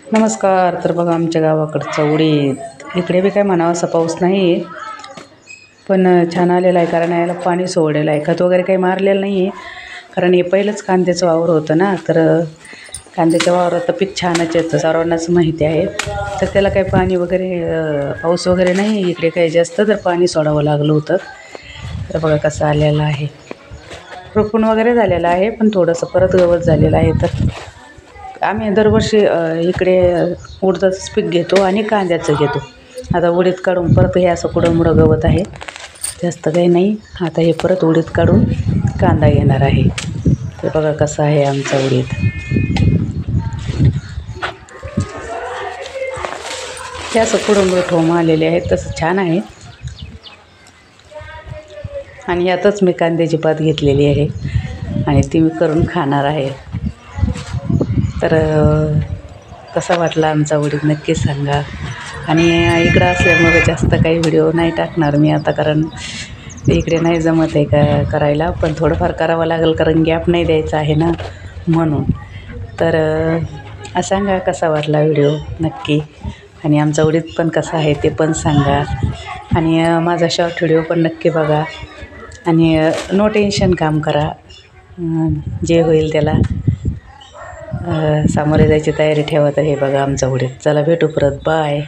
नमस्कार. तर बघा आमच्या गावाकडचा उडीद इकडे बी काय म्हणावा असा पाऊस नाही आहे, पण छान आलेला आहे. कारण याला पाणी सोडलेलं आहे, खत वगैरे काही मारलेलं नाही आहे. कारण हे पहिलंच कांद्याचं वावर होतं ना, तर कांद्याच्या वावरात तर पीक छानच येतं, सर्वांनाच माहिती आहे. तर त्याला काही पाणी वगैरे पाऊस वगैरे नाही इकडे काही जास्त, तर पाणी सोडावं लागलं होतं. तर बघा कसं आलेलं आहे. रोपण वगैरे झालेलं आहे, पण थोडंसं परत गवत झालेलं आहे. तर आम्ही दरवर्षी इकडे उडदाचंच पीक घेतो आणि कांद्याचं घेतो. आता उडीद काढून परत हे असं कुडमुडं गवत आहे, जास्त काही नाही. आता हे परत उडीद काढून कांदा घेणार आहे. ते बघा कसं आहे आमचा उडीद. हे असं कुडमुडं ठोम आलेले आहेत, तसं छान आहे. आणि यातच मी कांद्याची पात घेतलेली आहे आणि ती मी करून खाणार आहे. तर कसा वाटला आमचा उडीद नक्की सांगा. आणि इकडं असल्यामुळे जास्त काही व्हिडिओ नाही टाकणार मी आता, कारण इकडे नाही जमत आहे का करायला, पण थोडंफार करावं लागेल, कारण गॅप नाही द्यायचा आहे ना, म्हणून. तर सांगा कसा वाटला व्हिडिओ नक्की. आणि आमचा उडीद पण कसा आहे ते पण सांगा. आणि माझा शॉर्ट व्हिडिओ पण नक्की बघा. आणि नो टेन्शन काम करा, जे होईल त्याला सामोरे जायची तयारी ठेवा. तर हे बघा आमचा उडीद. चला भेटू परत, बाय.